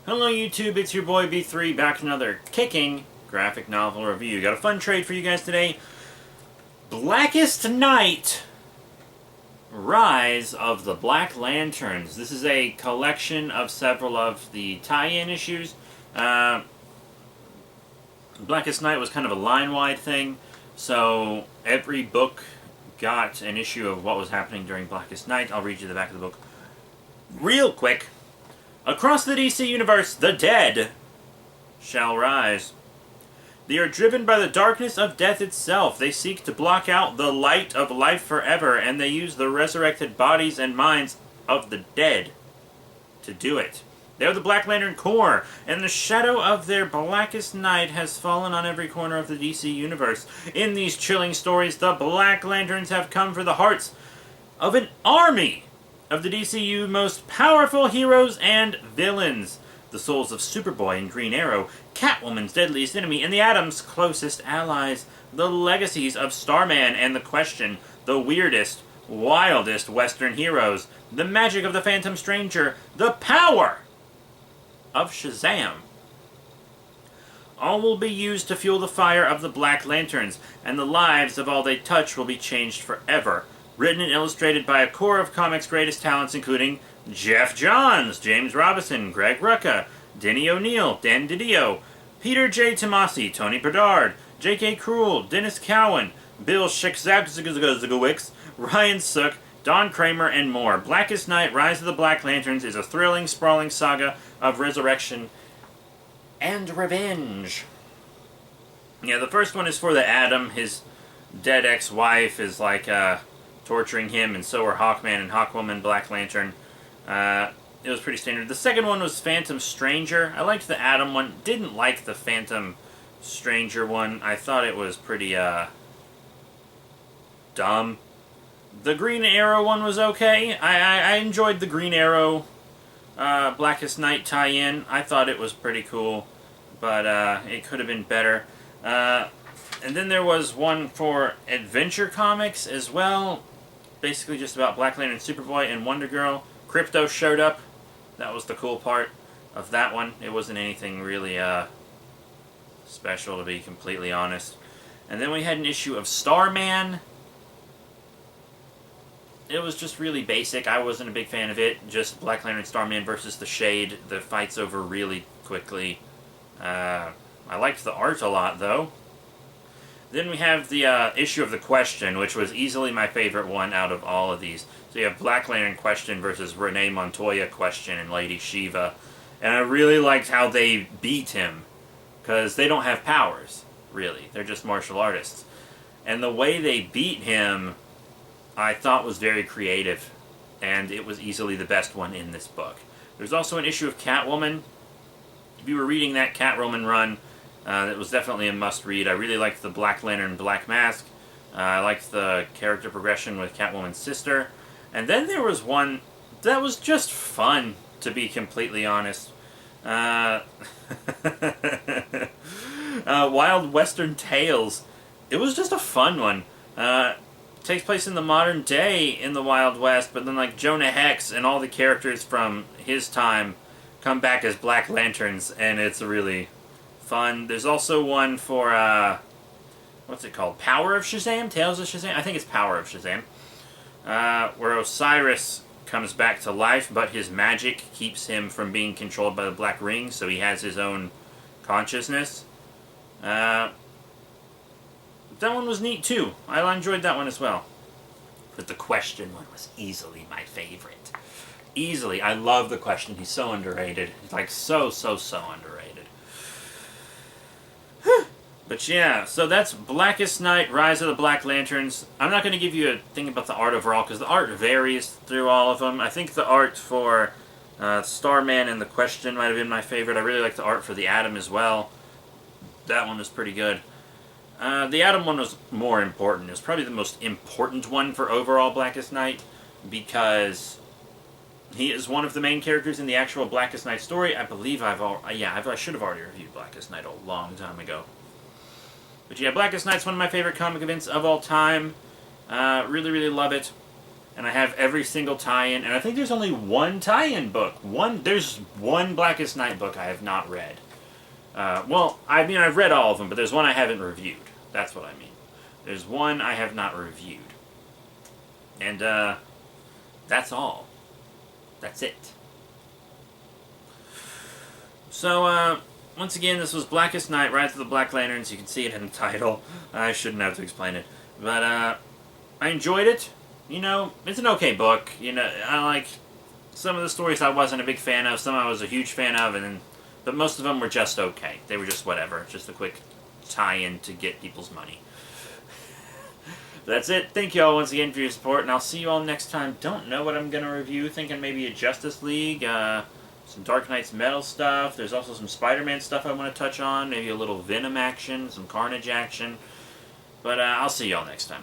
Hello YouTube, it's your boy B3 back with another kicking graphic novel review. Got a fun trade for you guys today. Blackest Night, Rise of the Black Lanterns. This is a collection of several of the tie-in issues. Blackest Night was kind of a line-wide thing, so every book got an issue of what was happening during Blackest Night. I'll read you the back of the book real quick. Across the DC universe, the dead shall rise. They are driven by the darkness of death itself. They seek to block out the light of life forever, and they use the resurrected bodies and minds of the dead to do it. They are the Black Lantern Corps, and the shadow of their blackest night has fallen on every corner of the DC universe. In these chilling stories, the Black Lanterns have come for the hearts of an army of the DCU most powerful heroes and villains. The souls of Superboy and Green Arrow, Catwoman's deadliest enemy, and the Atom's closest allies. The legacies of Starman and the Question, the weirdest, wildest Western heroes. The magic of the Phantom Stranger, the power of Shazam. All will be used to fuel the fire of the Black Lanterns, and the lives of all they touch will be changed forever. Written and illustrated by a core of comics' greatest talents, including Jeff Johns, James Robinson, Greg Rucka, Denny O'Neil, Dan Didio, Peter J. Tomasi, Tony Bedard, J.K. Krul, Dennis Cowan, Bill Schickzagzagwix, Ryan Sook, Don Kramer, and more. Blackest Night, Rise of the Black Lanterns is a thrilling, sprawling saga of resurrection and revenge. Yeah, the first one is for the Atom. His dead ex-wife is torturing him, and so are Hawkman and Hawkwoman, Black Lantern. It was pretty standard. The second one was Phantom Stranger. I liked the Atom one. Didn't like the Phantom Stranger one. I thought it was pretty, dumb. The Green Arrow one was okay. I enjoyed the Green Arrow, Blackest Night tie-in. I thought it was pretty cool, but, it could have been better. And then there was one for Adventure Comics as well. Basically just about Black Lantern, Superboy, and Wonder Girl. Crypto showed up. That was the cool part of that one. It wasn't anything really special, to be completely honest. And then we had an issue of Starman. It was just really basic. I wasn't a big fan of it. Just Black Lantern Starman versus the Shade. The fight's over really quickly. I liked the art a lot, though. Then we have the issue of the Question, which was easily my favorite one out of all of these. So you have Black Lantern Question versus Renee Montoya Question and Lady Shiva. And I really liked how they beat him, because they don't have powers, really. They're just martial artists. And the way they beat him, I thought was very creative, and it was easily the best one in this book. There's also an issue of Catwoman. If you were reading that Catwoman run, it was definitely a must-read. I really liked the Black Lantern Black Mask. I liked the character progression with Catwoman's sister. And then there was one that was just fun, to be completely honest. Wild Western Tales. It was just a fun one. Takes place in the modern day in the Wild West, but then Jonah Hex and all the characters from his time come back as Black Lanterns, and it's really fun. There's also one for, what's it called? Power of Shazam? Tales of Shazam? I think it's Power of Shazam. Where Osiris comes back to life, but his magic keeps him from being controlled by the Black Ring, so he has his own consciousness. That one was neat, too. I enjoyed that one as well. But the Question one was easily my favorite. Easily. I love the Question. He's so underrated. He's so underrated. But yeah, so that's Blackest Night, Rise of the Black Lanterns. I'm not going to give you a thing about the art overall, because the art varies through all of them. I think the art for Starman and the Question might have been my favorite. I really like the art for the Atom as well. That one was pretty good. The Atom one was more important. It was probably the most important one for overall Blackest Night, because he is one of the main characters in the actual Blackest Night story. I believe I should have already reviewed Blackest Night a long time ago. But yeah, Blackest Night's one of my favorite comic events of all time. Really, really love it. and I have every single tie-in, and I think there's only one tie-in book. There's one Blackest Night book I have not read. Well, I mean, I've read all of them, but there's one I haven't reviewed. That's what I mean. There's one I have not reviewed. And, that's all. That's it. So, once again, this was Blackest Night, Rise of the Black Lanterns. You can see it in the title. I shouldn't have to explain it. But, I enjoyed it. You know, it's an okay book. You know, I like some of the stories I wasn't a big fan of, some I was a huge fan of, but most of them were just okay. They were just whatever. Just a quick tie-in to get people's money. That's it. Thank you all once again for your support, and I'll see you all next time. Don't know what I'm going to review. Thinking maybe a Justice League, some Dark Knight's Metal stuff. There's also some Spider-Man stuff I want to touch on. Maybe a little Venom action, some Carnage action. But I'll see you all next time.